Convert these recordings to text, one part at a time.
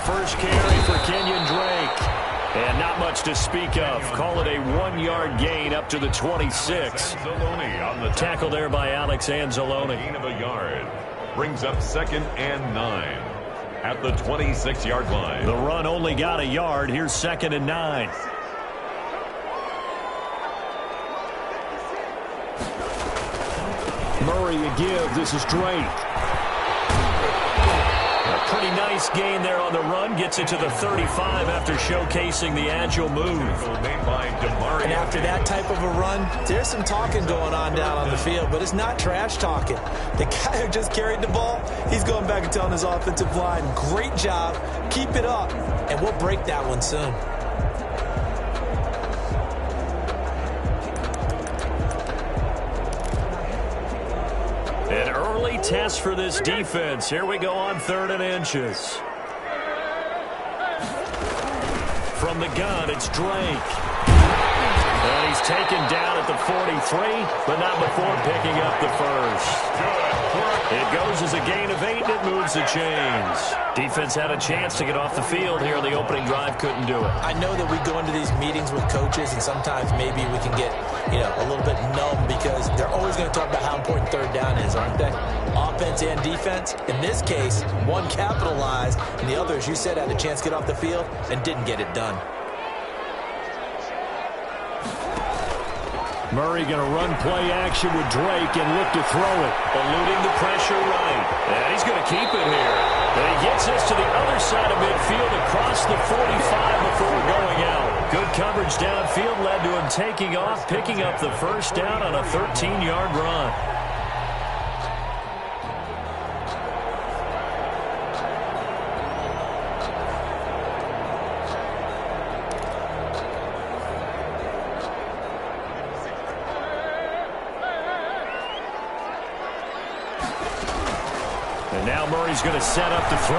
first carry for Kenyon Drake. And not much to speak of. Call it a 1-yard gain up to the 26. Tackle there by Alex Anzalone. Gain of a yard. Brings up 2nd and 9 at the 26-yard line. The run only got a yard. Here's 2nd and 9. Murray a give. This is Drake. A pretty nice gain there on the run. Gets it to the 35 after showcasing the agile move. And after that type of a run, there's some talking going on down on the field, but it's not trash talking. The guy who just carried the ball, he's going back and telling his offensive line, great job, keep it up, and we'll break that one soon. An early test for this defense. Here we go on 3rd and inches. From the gun, it's Drake. And he's taken down at the 43, but not before picking up the first. It goes as a gain of 8, and it moves the chains. Defense had a chance to get off the field here. The opening drive couldn't do it. I know that we go into these meetings with coaches, and sometimes maybe we can get, a little bit numb because they're always going to talk about how important 3rd down is, aren't they? Offense and defense. In this case, one capitalized, and the other, as you said, had a chance to get off the field and didn't get it done. Murray going to run play action with Drake and look to throw it. Eluding the pressure right. And he's going to keep it here. And he gets this to the other side of midfield across the 45 before going out. Good coverage downfield led to him taking off, picking up the first down on a 13-yard run. And now Murray's going to set up to throw.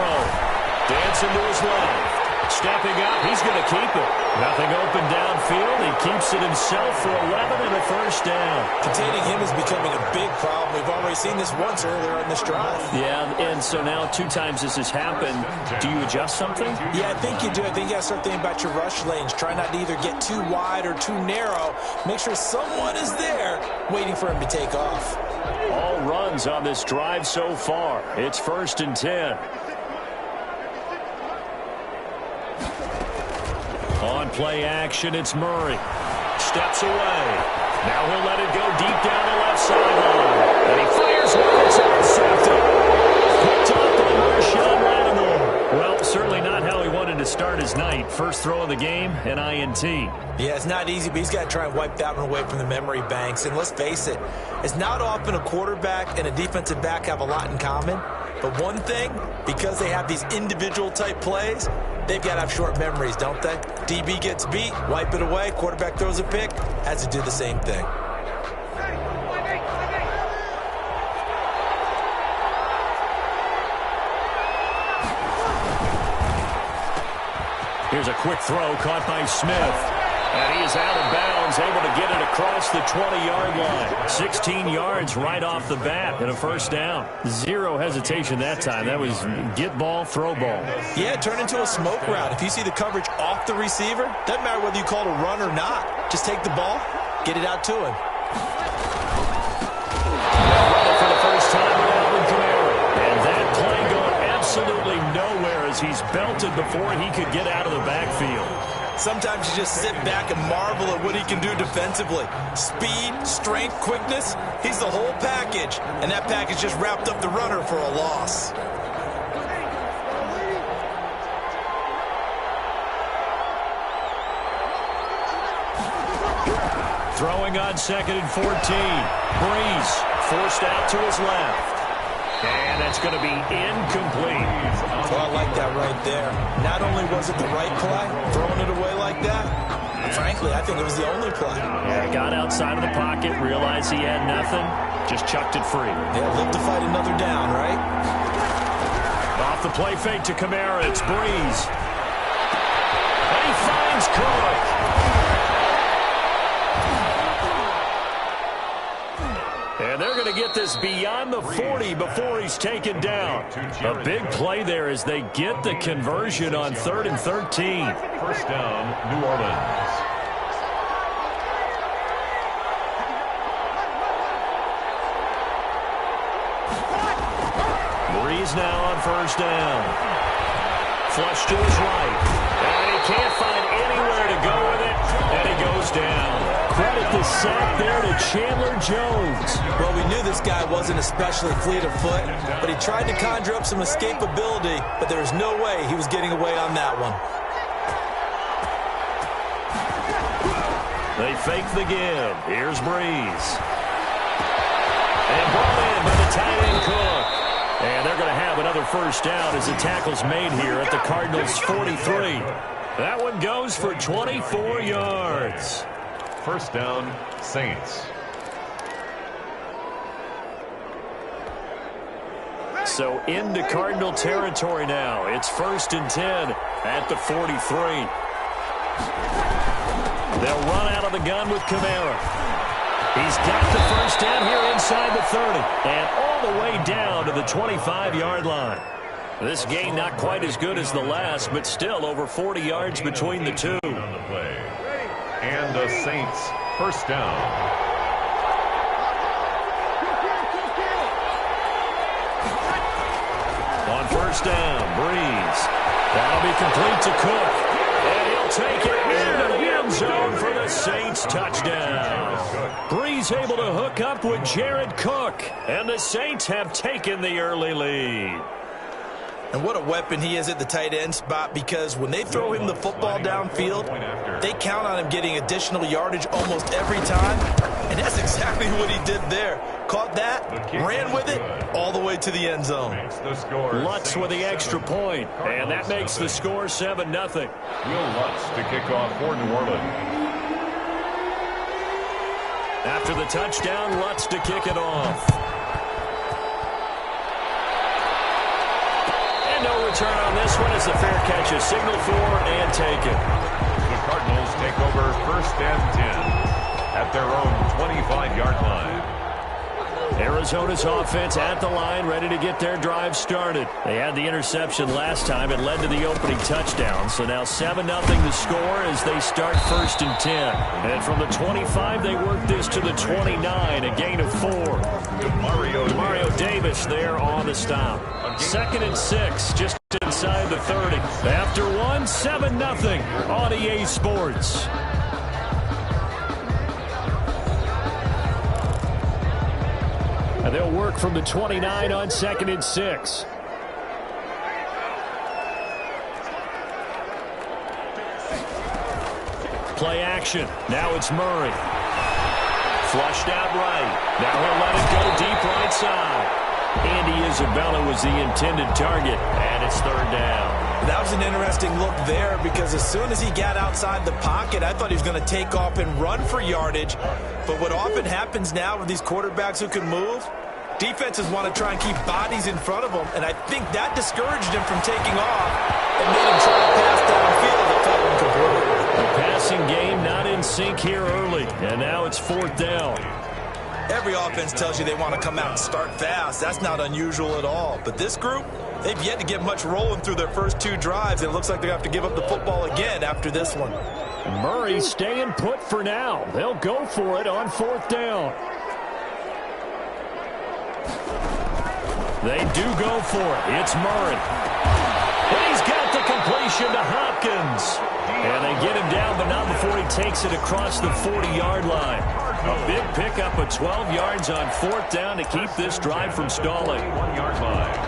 Dancing to his left. Stepping up, he's going to keep it. Nothing open downfield. He keeps it himself for 11 and a first down. Containing him is becoming a big problem. We've already seen this once earlier in this drive. Yeah, and so now 2 times this has happened. Do you adjust something? Yeah, I think you do. I think you got to start thinking about your rush lanes. Try not to either get too wide or too narrow. Make sure someone is there waiting for him to take off. All runs on this drive so far. It's 1st and 10. On play action, it's Murray. Steps away. Now he'll let it go deep down the left sideline. And he fires one. It's intercepted. Picked up on Marshawn Lattimore. Well, certainly not how he wanted to start his night. First throw of the game, an INT. Yeah, it's not easy, but he's got to try and wipe that one away from the memory banks. And let's face it, it's not often a quarterback and a defensive back have a lot in common. But one thing, because they have these individual type plays, they've got to have short memories, don't they? DB gets beat, wipe it away, quarterback throws a pick, has to do the same thing. Here's a quick throw caught by Smith. And he is out of bounds, able to get it across the 20-yard line. 16 yards right off the bat and a first down. Zero hesitation that time. That was get ball, throw ball. Yeah, it turned into a smoke route. If you see the coverage off the receiver, doesn't matter whether you call it a run or not. Just take the ball, get it out to him. For the first time with Alvin Kamara. And that play going absolutely nowhere as he's belted before he could get out of the backfield. Sometimes you just sit back and marvel at what he can do defensively. Speed, strength, quickness, he's the whole package. And that package just wrapped up the runner for a loss. Throwing on 2nd and 14. Breeze forced out to his left. And that's going to be incomplete. Well, I like that right there. Not only was it the right play, throwing it away like that, frankly, I think it was the only play. Yeah, got outside of the pocket, realized he had nothing, just chucked it free. Yeah, live to fight another down, right? Off the play fake to Kamara, it's Breeze. And he finds Cook. And they're going to get this beyond the 40 before he's taken down. A big play there as they get the conversion on 3rd and 13. First down, New Orleans. Breeze now on first down. Flush to his right. And he can't find anywhere to go with it. And he goes down. Credit the sack there to Chandler Jones. Well, we knew this guy wasn't especially fleet of foot, but he tried to conjure up some escapability, but there was no way he was getting away on that one. They fake the give. Here's Breeze. And brought in by the tight end Cook. And they're going to have another first down as the tackle's made here at the Cardinals' 43. That one goes for 24 yards. First down, Saints. So into Cardinal territory now. It's 1st and 10 at the 43. They'll run out of the gun with Kamara. He's got the first down here inside the 30 and all the way down to the 25-yard line. This game not quite as good as the last, but still over 40 yards between the two. On the play. And the Saints, first down. On first down, Breeze. That'll be complete to Cook. And he'll take it into the end zone for the Saints touchdown. Breeze able to hook up with Jared Cook. And the Saints have taken the early lead. And what a weapon he is at the tight end spot, because when they throw him the football downfield, they count on him getting additional yardage almost every time. And that's exactly what he did there. Caught that, ran with it, all the way to the end zone. Lutz with the extra point, and that makes the score 7-0. Will Lutz to kick off for New Orleans. After the touchdown, Lutz to kick it off. No return on this one as the fair catch is signaled for and taken. The Cardinals take over 1st and 10 at their own 25-yard line. Arizona's offense at the line, ready to get their drive started. They had the interception last time. It led to the opening touchdown. So now 7-0 the score as they start 1st and 10. And from the 25, they work this to the 29, a gain of 4. Mario Davis there on the stop. 2nd and 6, just inside the 30. After one, 7-0 on EA Sports. And they'll work from the 29 on 2nd and 6. Play action. Now it's Murray. Flushed out right. Now he'll let it go deep right side. Andy Isabella was the intended target, and it's 3rd down. That was an interesting look there, because as soon as he got outside the pocket, I thought he was going to take off and run for yardage. But what often happens now with these quarterbacks who can move, defenses want to try and keep bodies in front of them, and I think that discouraged him from taking off and made him try to pass downfield that fell incomplete. The passing game not in sync here early, and now it's 4th down. Every offense tells you they want to come out and start fast. That's not unusual at all. But this group, they've yet to get much rolling through their first 2 drives. It looks like they have to give up the football again after this one. Murray staying put for now. They'll go for it on 4th down. They do go for it. It's Murray. And he's got the completion to Hopkins. And they get him down, but not before he takes it across the 40-yard line. A big pickup of 12 yards on 4th down to keep this drive from stalling. 1-yard line.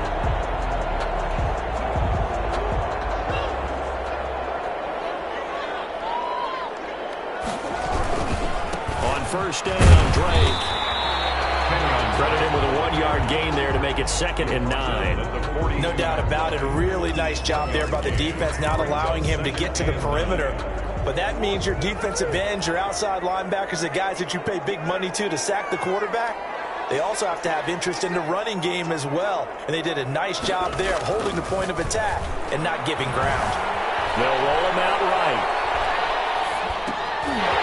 On first down, Drake. Credit him with a 1-yard gain there to make it 2nd and 9. No doubt about it. A really nice job there by the defense, not allowing him to get to the perimeter. But that means your defensive ends, your outside linebackers, the guys that you pay big money to sack the quarterback, they also have to have interest in the running game as well. And they did a nice job there of holding the point of attack and not giving ground. They'll roll him out right.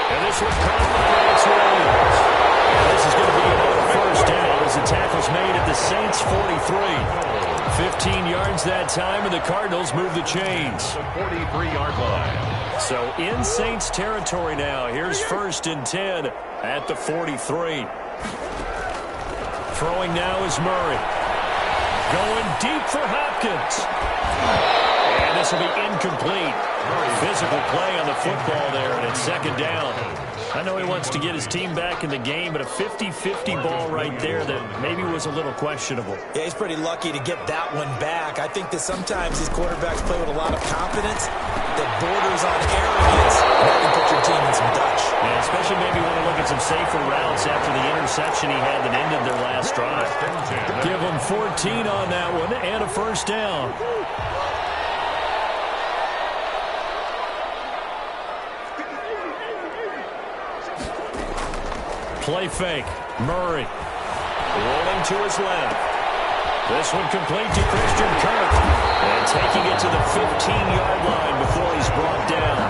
And this was caught by Lance Williams. And this is going to be another first down. as the tackle's made at the Saints' 43. 15 yards that time, and the Cardinals move the chains. The 43-yard line. So in Saints territory now. Here's 1st and 10 at the 43. Throwing now is Murray. Going deep for Hopkins. And this will be incomplete. Physical play on the football there, and it's 2nd down. I know he wants to get his team back in the game, but a 50-50 ball right there that maybe was a little questionable. Yeah, he's pretty lucky to get that one back. I think that sometimes these quarterbacks play with a lot of confidence that borders on arrogance, and that can put your team in some Dutch. Yeah, especially maybe want to look at some safer routes after the interception he had that ended their last drive. Give them 14 on that one and a 1st down. Play fake. Murray rolling to his left. This one complete to Christian Kirk. And taking it to the 15-yard line before he's brought down.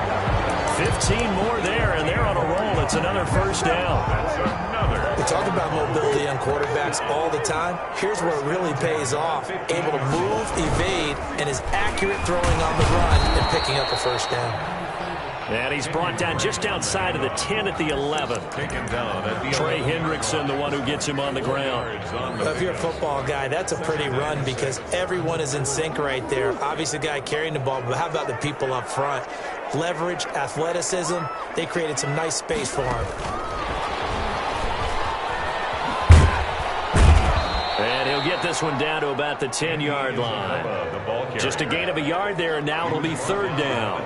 15 more there, and they're on a roll. It's another 1st down. We talk about mobility on quarterbacks all the time. Here's where it really pays off. Able to move, evade, and is accurate throwing on the run and picking up a 1st down. And he's brought down just outside of the 10 at the 11. Taken down at the Trey Hendrickson, the one who gets him on the ground. If you're a football guy, that's a pretty run because everyone is in sync right there. Obviously, the guy carrying the ball, but how about the people up front? Leverage, athleticism, they created some nice space for him. And he'll get this one down to about the 10-yard line. Just a gain of a yard there, and now it'll be 3rd down.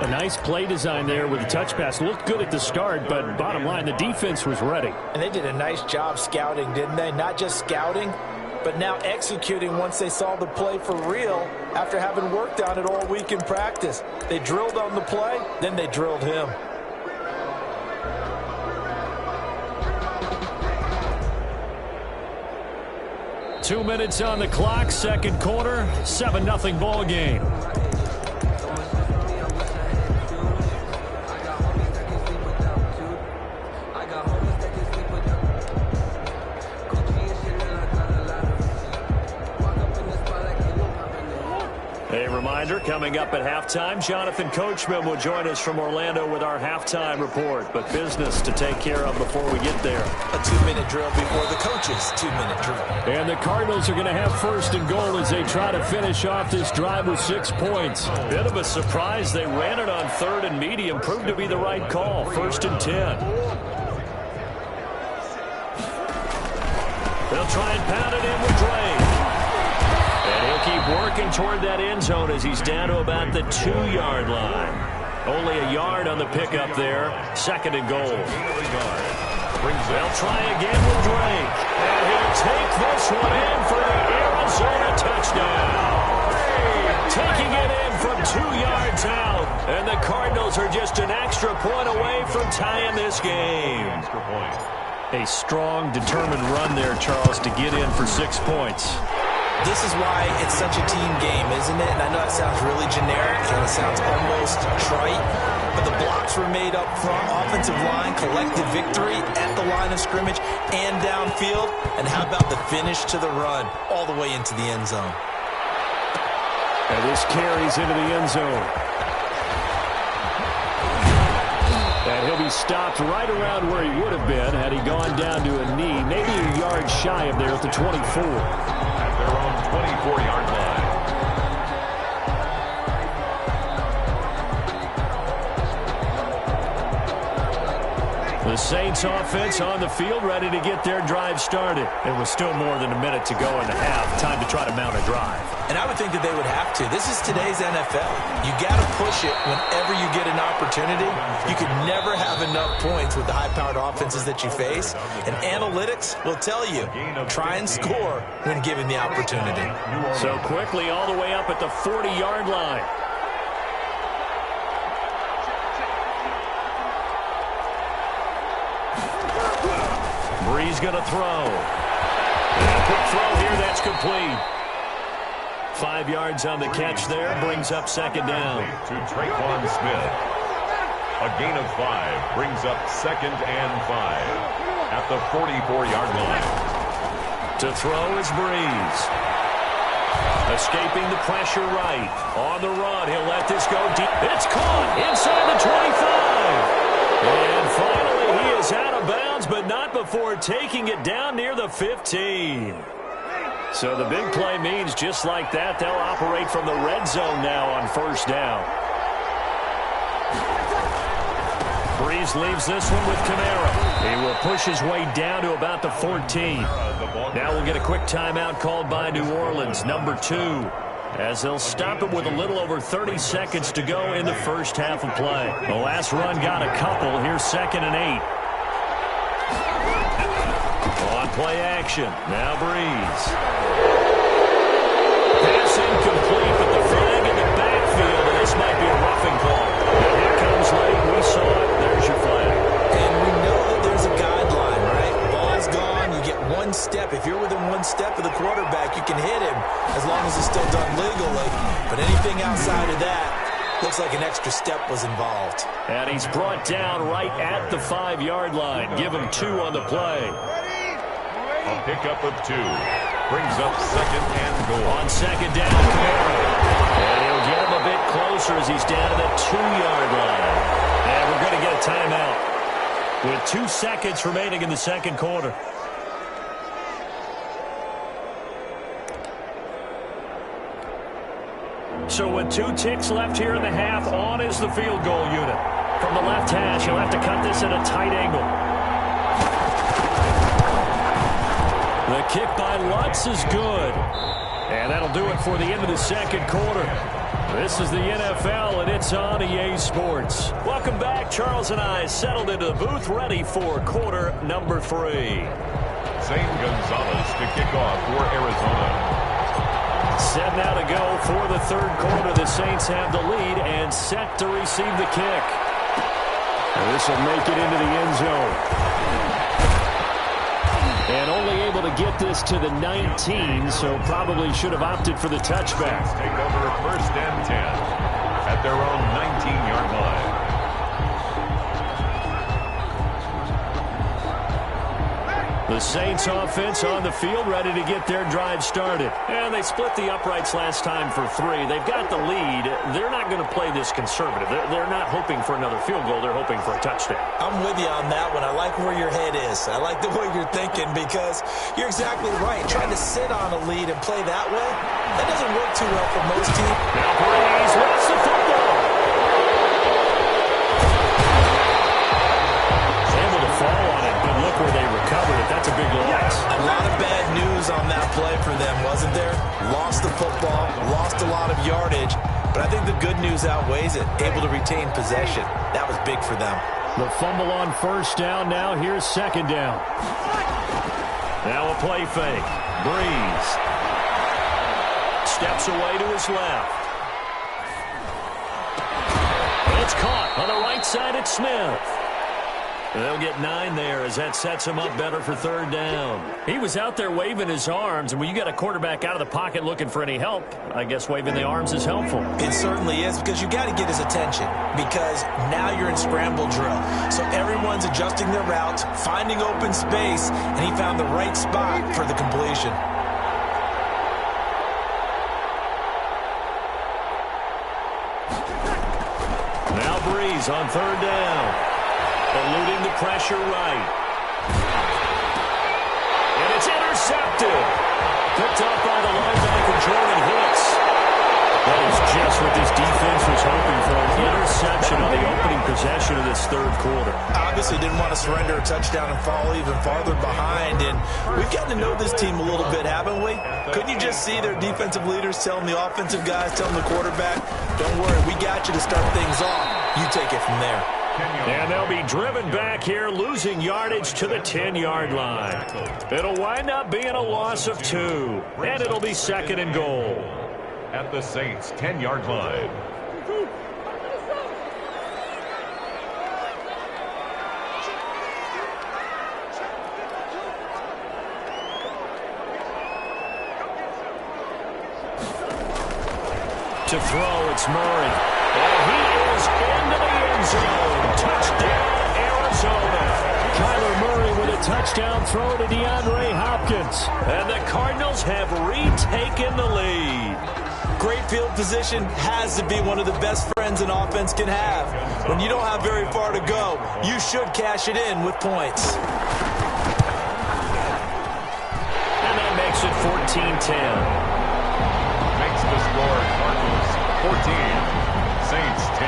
A nice play design there with the touch pass. Looked good at the start, but bottom line, the defense was ready. And they did a nice job scouting, didn't they? Not just scouting, but now executing once they saw the play for real after having worked on it all week in practice. They drilled on the play, then they drilled him. Two minutes on the clock, 2nd quarter, 7-0 ball game. A reminder, coming up at halftime, Jonathan Coachman will join us from Orlando with our halftime report. But business to take care of before we get there. A 2-minute drill before the coach's 2-minute drill. And the Cardinals are going to have 1st and goal as they try to finish off this drive with 6 points. Bit of a surprise. They ran it on 3rd and medium. Proved to be the right call. 1st and 10. They'll try and pound it in with Drake. And he'll keep working toward that end zone as he's down to about the 2-yard line. Only a yard on the pickup there. 2nd and goal. They'll try again with Drake. And he'll take this one in for the Arizona touchdown. Taking it in from 2 yards out. And the Cardinals are just an extra point away from tying this game. A strong, determined run there, Charles, to get in for 6 points. This is why it's such a team game, isn't it? And I know that sounds really generic and it sounds almost trite, but the blocks were made up front. Offensive line, collected victory at the line of scrimmage and downfield. And how about the finish to the run all the way into the end zone? And this carries into the end zone. And he'll be stopped right around where he would have been had he gone down to a knee, maybe a yard shy of there at the 24. Their own 24-yard line. The Saints offense on the field, ready to get their drive started. It was still more than a minute to go in the half. Time to try to mount a drive. And I would think that they would have to. This is today's NFL. You got to push it whenever you get an opportunity. You could never have enough points with the high-powered offenses that you face. And analytics will tell you, try and score when given the opportunity. So quickly all the way up at the 40-yard line. Brees going to throw. And a quick throw here, that's complete. 5 yards on the catch there, brings up 2nd down. To Traquan Smith. A gain of 5 brings up 2nd and 5 at the 44-yard line. To throw is Breeze. Escaping the pressure right. On the run, he'll let this go deep. It's caught inside the 25. And finally, he is out of bounds, but not before taking it down near the 15. So the big play means just like that, they'll operate from the red zone now on first down. Breeze leaves this one with Kamara. He will push his way down to about the 14. Now we'll get a quick timeout called by New Orleans, number 2, as they'll stop it with a little over 30 seconds to go in the first half of play. The last run got a couple. Here's 2nd and 8. On play action. Now Breeze. Pass incomplete, but the flag in the backfield, and this might be a roughing call. And here comes late. We saw it. There's your flag. And we know that there's a guideline, right? Ball's gone. You get one step. If you're within one step of the quarterback, you can hit him as long as it's still done legally. But anything outside of that, looks like an extra step was involved. And he's brought down right at the 5-yard line. Give him 2 on the play. A pickup of 2. Brings up 2nd and goal. On 2nd down, Kamara. And he'll get him a bit closer as he's down to the 2-yard line. And we're going to get a timeout with 2 seconds remaining in the second quarter. So with 2 ticks left here in the half, on is the field goal unit. From the left hash, he'll have to cut this at a tight angle. The kick by Lutz is good. And that'll do it for the end of the second quarter. This is the NFL, and it's on EA Sports. Welcome back. Charles and I settled into the booth, ready for quarter number 3. Zane Gonzalez to kick off for Arizona. 7 now to go for the third quarter. The Saints have the lead and set to receive the kick. And this will make it into the end zone. And only able to get this to the 19, so probably should have opted for the touchback. Take over 1st and 10 at their own 19-yard line. The Saints offense on the field, ready to get their drive started. And they split the uprights last time for 3. They've got the lead. They're not going to play this conservative. They're not hoping for another field goal. They're hoping for a touchdown. I'm with you on that one. I like where your head is. I like the way you're thinking because you're exactly right. Trying to sit on a lead and play that way, that doesn't work too well for most teams. Now Breeze lost the football. Able to fall on it, but look where they recovered it. That's a big loss. A lot of bad news on that play for them, wasn't there? Lost the football, lost a lot of yardage, but I think the good news outweighs it. Able to retain possession. That was big for them. The fumble on first down. Now here's 2nd down. Now a play fake. Breeze steps away to his left. It's caught on the right side at Smith. They'll get 9 there as that sets him up better for 3rd down. He was out there waving his arms, and when you get a quarterback out of the pocket looking for any help, I guess waving the arms is helpful. It certainly is because you got to get his attention because now you're in scramble drill. So everyone's adjusting their routes, finding open space, and he found the right spot for the completion. Now Breeze on 3rd down. Eluding the pressure right. And it's intercepted. Picked up by the linebacker, Jordan Hicks. That is just what this defense was hoping for. An interception on the opening possession of this third quarter. Obviously didn't want to surrender a touchdown and fall even farther behind. And we've gotten to know this team a little bit, haven't we? Couldn't you just see their defensive leaders telling the offensive guys, telling the quarterback, don't worry, we got you to start things off. You take it from there. And they'll be driven back here, losing yardage to the 10-yard line. It'll wind up being a loss of 2, and it'll be 2nd and goal. At the Saints' 10-yard line. To throw, it's Murray. And he is into the end zone. Touchdown, Arizona. Kyler Murray with a touchdown throw to DeAndre Hopkins. And the Cardinals have retaken the lead. Great field position has to be one of the best friends an offense can have. When you don't have very far to go, you should cash it in with points. And that makes it 14-10. Makes the score Cardinals 14, Saints 10.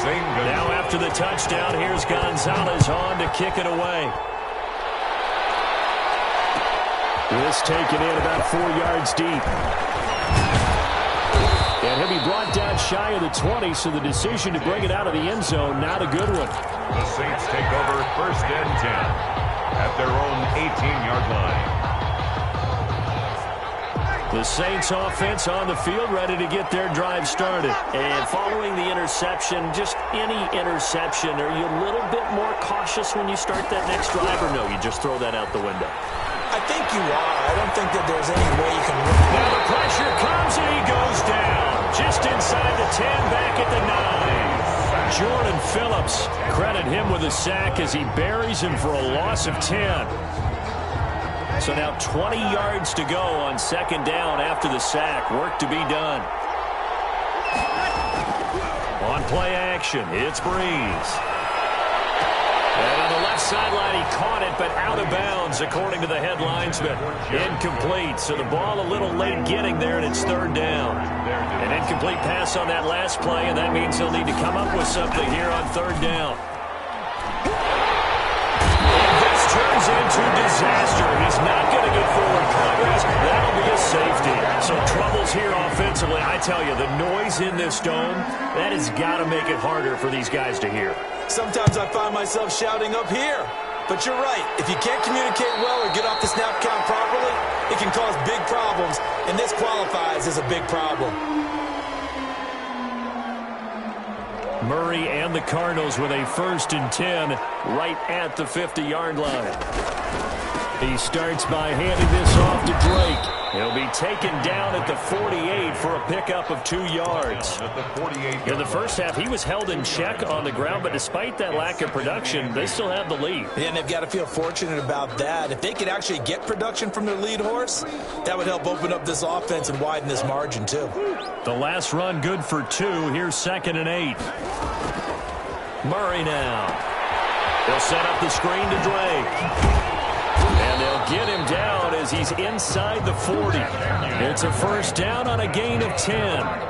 Now after the touchdown, here's Gonzalez on to kick it away. This taken in about 4 yards deep. And he'll be brought down shy of the 20, so the decision to bring it out of the end zone, not a good one. The Saints take over 1st and 10 at their own 18-yard line. The Saints offense on the field, ready to get their drive started. And following the interception, just any interception, are you a little bit more cautious when you start that next drive, or no, you just throw that out the window? I think you are. I don't think that there's any way you can... Now the pressure comes and he goes down. Just inside the 10, back at the 9. Jordan Phillips, credit him with a sack as he buries him for a loss of 10. So now 20 yards to go on 2nd down after the sack. Work to be done. On play action, it's Breeze. And on the left sideline, he caught it, but out of bounds, according to the head linesman. Incomplete, so the ball a little late getting there, and it's 3rd down. An incomplete pass on that last play, and that means they'll need to come up with something here on 3rd down. And this turns into disaster. He's not going to get forward progress. That'll be a safety. So troubles here offensively. I tell you, the noise in this dome, that has got to make it harder for these guys to hear. Sometimes I find myself shouting up here. But you're right. If you can't communicate well or get off the snap count properly, it can cause big problems, and this qualifies as a big problem. Murray and the Cardinals with a 1st and 10 right at the 50-yard line. He starts by handing this off to Drake. He'll be taken down at the 48 for a pickup of 2 yards. In the first half, he was held in check on the ground, but despite that lack of production, they still have the lead. Yeah, and they've got to feel fortunate about that. If they could actually get production from their lead horse, that would help open up this offense and widen this margin, too. The last run good for 2. Here's 2nd and 8. Murray now. They'll set up the screen to Drake. And they'll get him down as he's inside the 40. It's a 1st down on a gain of 10.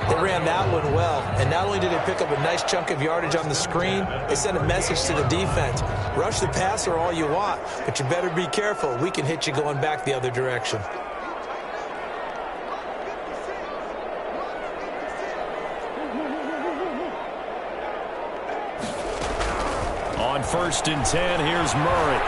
They ran that one well, and not only did they pick up a nice chunk of yardage on the screen, they sent a message to the defense. Rush the passer all you want, but you better be careful. We can hit you going back the other direction. On 1st and 10, here's Murray.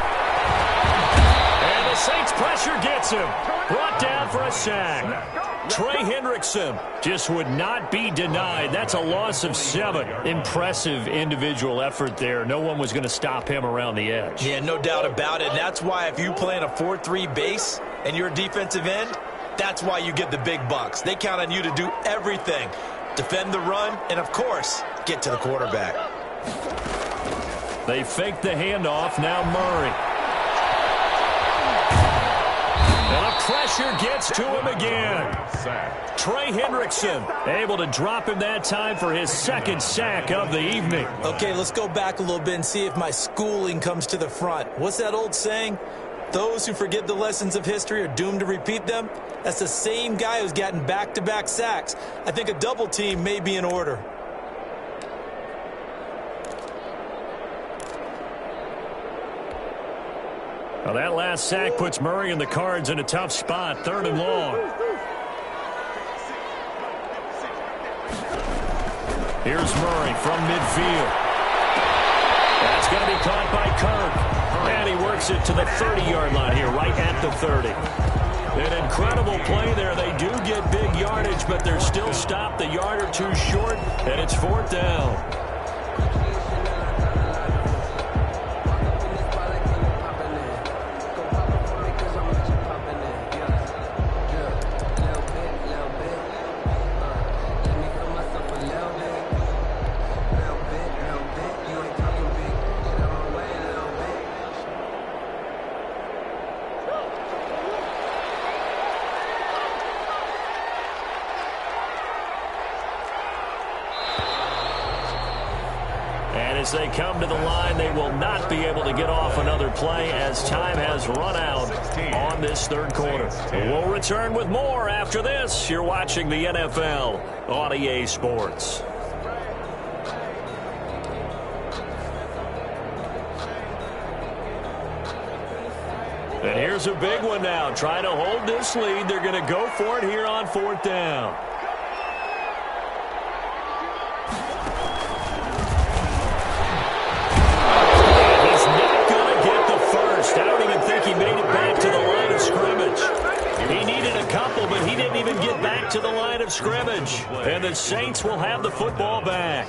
And the Saints pressure gets him. Brought down for a sack. Trey Hendrickson just would not be denied. That's a loss of 7. Impressive individual effort there. No one was going to stop him around the edge. Yeah, no doubt about it. And that's why if you play in a 4-3 base and you're a defensive end, that's why you get the big bucks. They count on you to do everything. Defend the run and, of course, get to the quarterback. They fake the handoff. Now Murray. And the pressure gets to him again. Trey Hendrickson able to drop him that time for his 2nd sack of the evening. Okay, let's go back a little bit and see if my schooling comes to the front. What's that old saying? Those who forget the lessons of history are doomed to repeat them. That's the same guy who's gotten back-to-back sacks. I think a double team may be in order. Well, that last sack puts Murray and the Cards in a tough spot. 3rd and long. Here's Murray from midfield. That's going to be caught by Kirk. And he works it to the 30-yard line here, right at the 30. An incredible play there. They do get big yardage, but they're still stopped a yard or 2 short, and it's 4th down. As they come to the line, they will not be able to get off another play as time has run out on this third quarter. We'll return with more after this. You're watching the NFL on EA Sports. And here's a big one now. Trying to hold this lead. They're going to go for it here on fourth down. I don't even think he made it back to the line of scrimmage. He needed a couple, but he didn't even get back to the line of scrimmage. And the Saints will have the football back.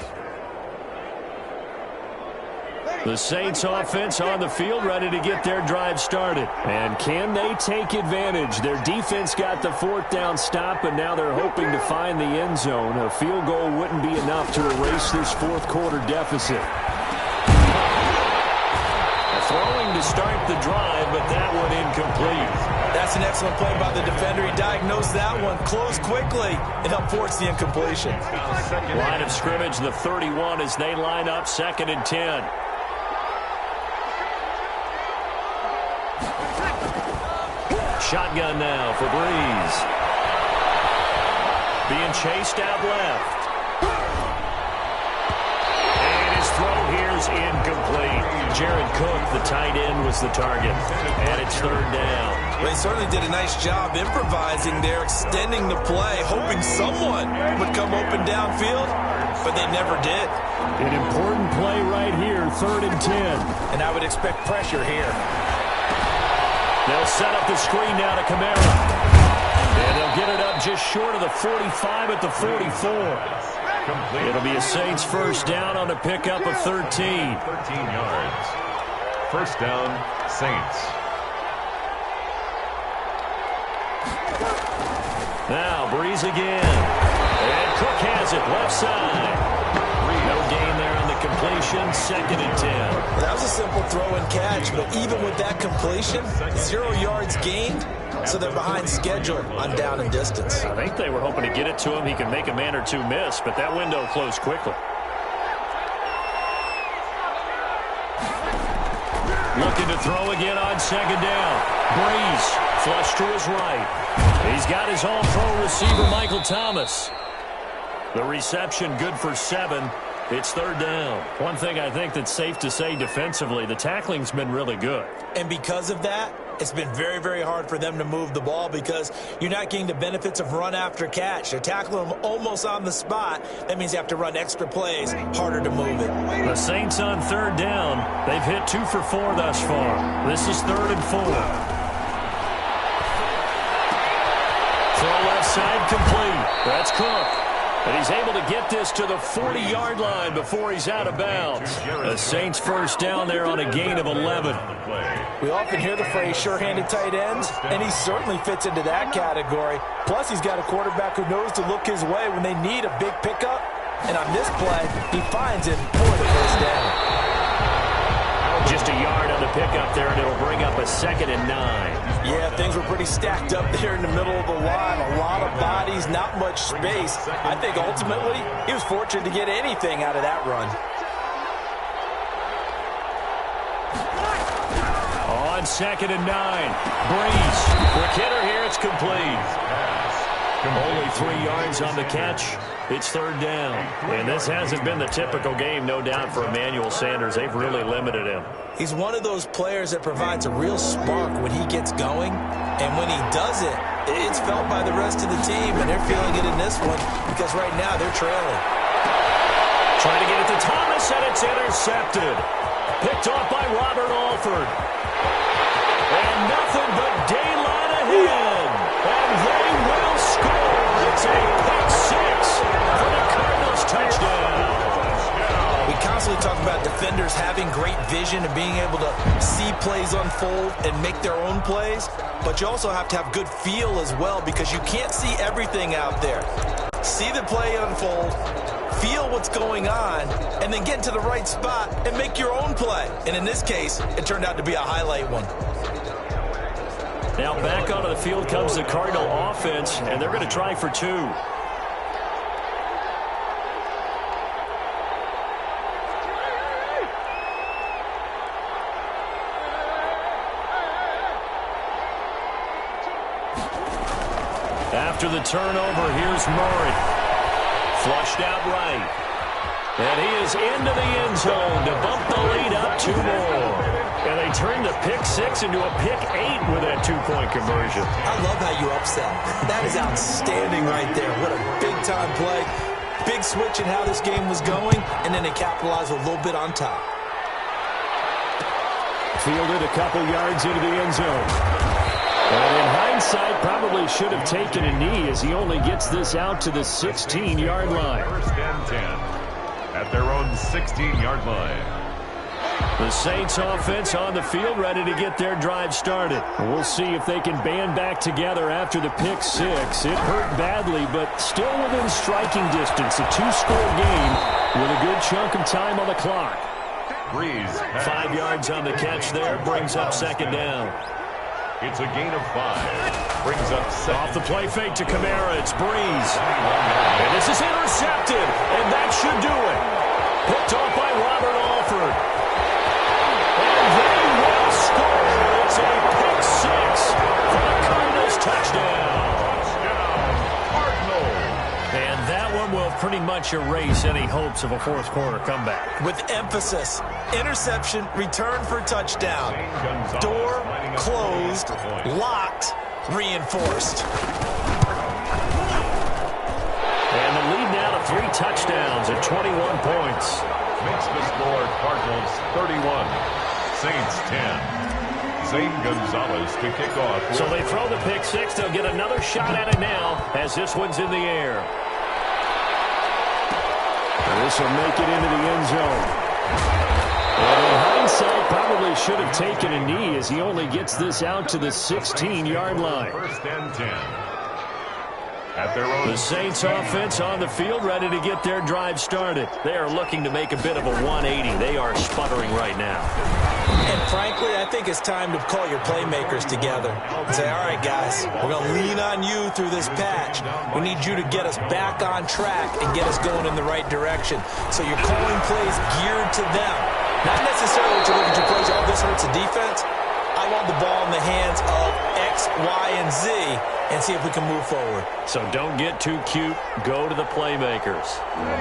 The Saints offense on the field ready to get their drive started. And can they take advantage? Their defense got the fourth down stop, and now they're hoping to find the end zone. A field goal wouldn't be enough to erase this fourth quarter deficit. Throwing to start the drive, but that one incomplete. That's an excellent play by the defender. He diagnosed that one, closed quickly, and helped force the incompletion. Line of scrimmage, the 31, as they line up 2nd and 10. Shotgun now for Breeze. Being chased out left. Throw here's incomplete. Jared Cook, the tight end, was the target. And it's third down. They certainly did a nice job improvising there, extending the play, hoping someone would come open downfield, but they never did. An important play right here, 3rd and 10. And I would expect pressure here. They'll set up the screen now to Kamara. And they'll get it up just short of the 45 at the 44. It'll be a Saints first down on a pickup of 13. 13 yards. First down, Saints. Now Breeze again. And Cook has it left side. No gain there on the completion. 2nd and 10. That was a simple throw and catch, but even with that completion, 0 yards gained. So they're behind schedule on down and distance. I think they were hoping to get it to him. He could make a man or two miss, but that window closed quickly. Looking to throw again on 2nd down. Breeze flush to his right. He's got his all-pro receiver, Michael Thomas. The reception good for 7. It's 3rd down. One thing I think that's safe to say defensively, the tackling's been really good. And because of that, it's been very, very hard for them to move the ball because you're not getting the benefits of run after catch. They're tackling them almost on the spot. That means you have to run extra plays, harder to move it. The Saints on 3rd down. They've hit 2 for 4 thus far. This is 3rd and 4. Throw left side complete. That's Cook. And he's able to get this to the 40-yard line before he's out of bounds. The Saints first down there on a gain of 11. We often hear the phrase sure-handed tight ends, and he certainly fits into that category. Plus, he's got a quarterback who knows to look his way when they need a big pickup. And on this play, he finds it for the first down. Just a yard on the pickup there, and it'll bring up a 2nd and 9. Yeah, things were pretty stacked up there in the middle of the line. A lot of bodies, not much space. I think ultimately he was fortunate to get anything out of that run. On 2nd and 9. Breeze. Quick hitter here. It's complete. Only 3 yards on the catch. It's 3rd down. And this hasn't been the typical game, no doubt, for Emmanuel Sanders. They've really limited him. He's one of those players that provides a real spark when he gets going. And when he does it, it's felt by the rest of the team. And they're feeling it in this one because right now they're trailing. Trying to get it to Thomas, and it's intercepted. Picked off by Robert Alford. And nothing but daylight ahead. And they will score. It's a pick 6 for the Cardinals touchdown. We constantly talk about defenders having great vision and being able to see plays unfold and make their own plays. But you also have to have good feel as well because you can't see everything out there. See the play unfold, feel what's going on, and then get into the right spot and make your own play. And in this case, it turned out to be a highlight one. Now back onto the field comes the Cardinal offense, and they're going to try for 2. After the turnover, here's Murray. Flushed out right. And he is into the end zone to bump the lead up 2 more. And they turn the pick 6 into a pick 8 with that 2-point conversion. I love how you upset. That is outstanding right there. What a big-time play. Big switch in how this game was going, and then they capitalized a little bit on top. Fielded a couple yards into the end zone. And in hindsight, probably should have taken a knee as he only gets this out to the 16-yard line. First and 10 at their own 16-yard line. The Saints offense on the field, ready to get their drive started. We'll see if they can band back together after the pick 6. It hurt badly, but still within striking distance. A 2-score game with a good chunk of time on the clock. Breeze. 5 yards on the catch there, brings up second down. It's a gain of 5. Brings up second. Off the play fake to Kamara, it's Breeze. And this is intercepted, and that should do it. Picked off by Robert Alford. And they will score. It's a pick 6 for the Cardinals touchdown. And that one will pretty much erase any hopes of a fourth quarter comeback. With emphasis, interception, return for touchdown. Door closed, locked, reinforced. And the lead now to 3 touchdowns at 21 points. Makes the score Cardinals 31, Saints 10. Zane Gonzalez to kick off. So they throw the pick 6. They'll get another shot at it now as this one's in the air. This will make it into the end zone. And in hindsight, probably should have taken a knee as he only gets this out to the 16-yard line. First and 10. At their own. The Saints offense on the field, ready to get their drive started. They are looking to make a bit of a 180. They are sputtering right now. And frankly, I think it's time to call your playmakers together and say, all right, guys, we're going to lean on you through this patch. We need you to get us back on track and get us going in the right direction. So you're calling plays geared to them. Not necessarily to look at your plays, oh, this hurts the defense. I want the ball in the hands of X, Y, and Z and see if we can move forward. So don't get too cute. Go to the playmakers.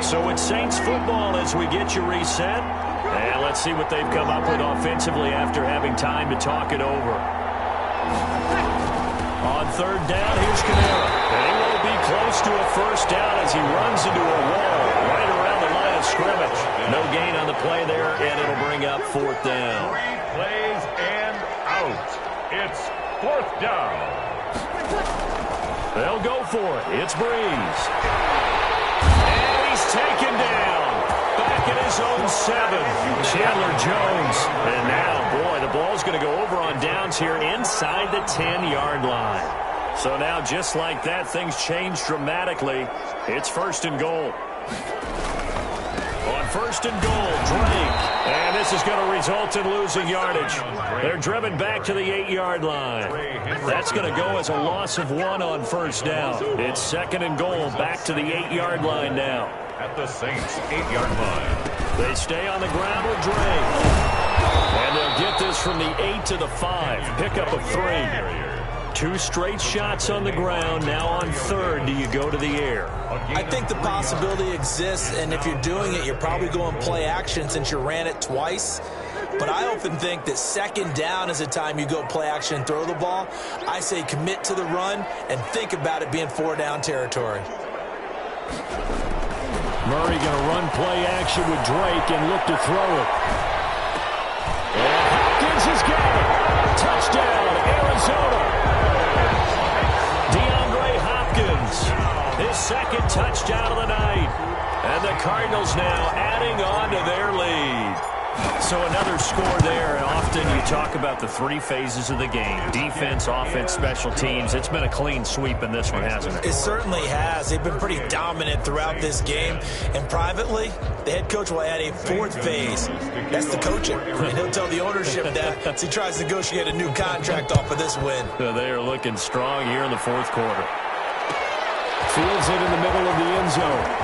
So it's Saints football as we get you reset. And let's see what they've come up with offensively after having time to talk it over. On third down, here's Kamara. And he will be close to a first down as he runs into a wall right around the line of scrimmage. No gain on the play there, and it'll bring up fourth down. 3 plays and out. It's fourth down. They'll go for it. It's Breeze. And he's taken down. Back at his own 7. Chandler Jones. And now, boy, the ball's going to go over on downs here inside the 10-yard line. So now, just like that, things change dramatically. It's first and goal. On first and goal, Drake. And this is going to result in losing yardage. They're driven back to the 8-yard line. That's going to go as a loss of 1 on first down. It's second and goal, back to the 8-yard line now. At the Saints 8-yard line. They stay on the ground with Drake. And they'll get this from the 8 to the 5. Pickup of 3. 2 straight shots on the ground. Now on third, do you go to the air? I think the possibility exists, and if you're doing it, you're probably going play action since you ran it twice. But I often think that second down is the time you go play action and throw the ball. I say commit to the run and think about it being 4-down territory. Murray going to run play action with Drake and look to throw it. And Hopkins has got it. Touchdown, Arizona. DeAndre Hopkins, his second touchdown of the night. And the Cardinals now adding on to their lead. So another score there, and often you talk about the 3 phases of the game. Defense, offense, special teams. It's been a clean sweep in this one, hasn't it? It certainly has. They've been pretty dominant throughout this game. And privately, the head coach will add a 4th phase. That's the coaching. And he'll tell the ownership that as he tries to negotiate a new contract off of this win. So they are looking strong here in the fourth quarter. Fields it in the middle of the end zone.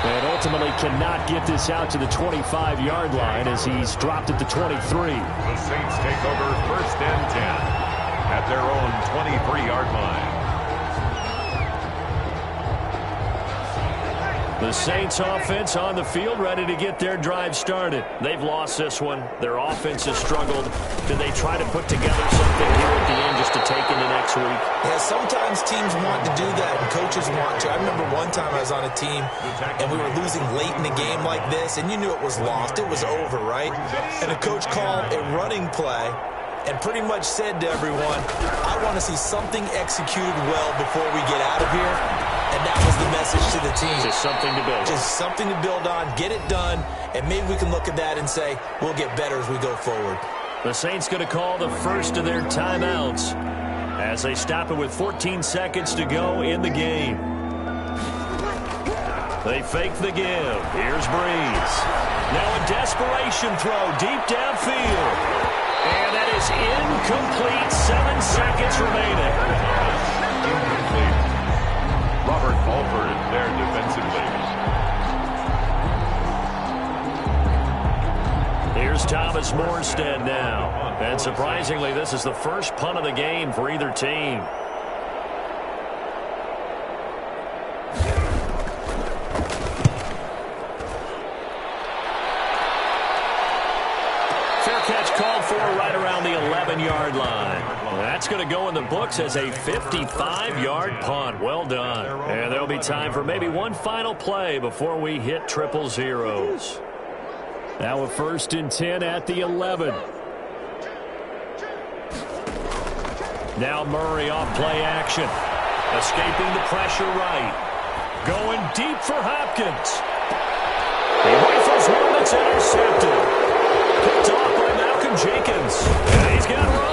And ultimately cannot get this out to the 25-yard line as he's dropped at the 23. The Saints take over first and 10 at their own 23-yard line. The Saints offense on the field, ready to get their drive started. They've lost this one. Their offense has struggled. Do they try to put together something here at the end just to take into next week? Yeah, sometimes teams want to do that and coaches want to. I remember one time I was on a team and we were losing late in a game like this, and you knew it was lost. It was over, right? And the coach called a running play and pretty much said to everyone, I want to see something executed well before we get out of here. And that was the message to the team. Just something to build. Just something to build on, get it done, and maybe we can look at that and say, we'll get better as we go forward. The Saints going to call the first of their timeouts as they stop it with 14 seconds to go in the game. They fake the give. Here's Breeze. Now a desperation throw deep downfield. And that is incomplete. 7 seconds remaining. Incomplete. Robert Alford is there defensively. Here's Thomas Morstead now. And surprisingly, this is the first punt of the game for either team. Fair catch called for right around the 11-yard line. That's going to go in the books as a 55-yard punt. Well done. And there'll be time for maybe one final play before we hit triple zeros. Now a 1st and 10 at the 11. Now Murray off play action. Escaping the pressure right. Going deep for Hopkins. He rifles one that's intercepted. Picked off by Malcolm Jenkins. And he's got room.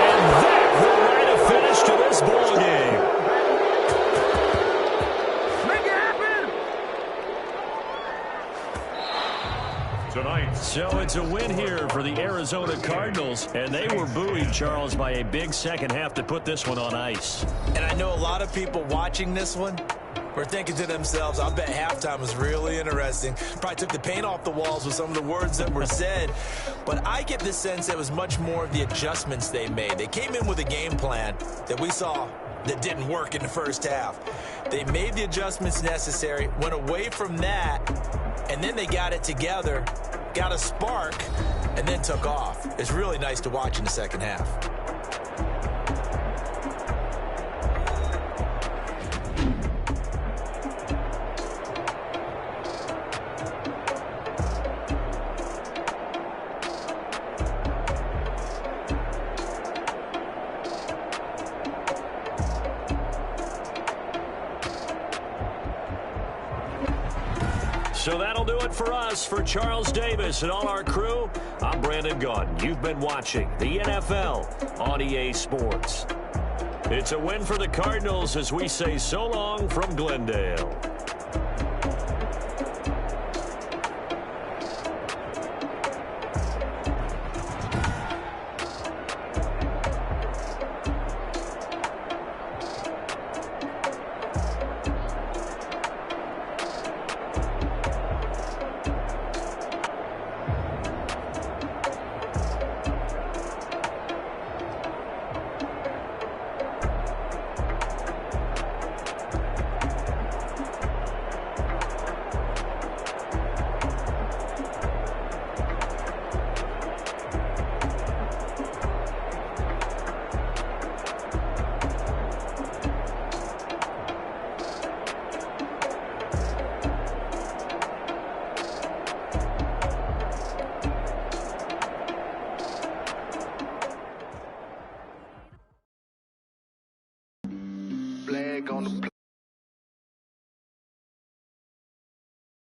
And that will write a finish to this ball game. Make it happen! Tonight. So it's a win here for the Arizona Cardinals. And they were buoyed, Charles, by a big second half to put this one on ice. And I know a lot of people watching this one were thinking to themselves, I bet halftime was really interesting. Probably took the paint off the walls with some of the words that were said. But I get the sense it was much more of the adjustments they made. They came in with a game plan that we saw that didn't work in the first half. They made the adjustments necessary, went away from that, and then they got it together, got a spark, and then took off. It's really nice to watch in the second half. So that'll do it for us. For Charles Davis and all our crew, I'm Brandon Gaudin. You've been watching the NFL on EA Sports. It's a win for the Cardinals as we say so long from Glendale.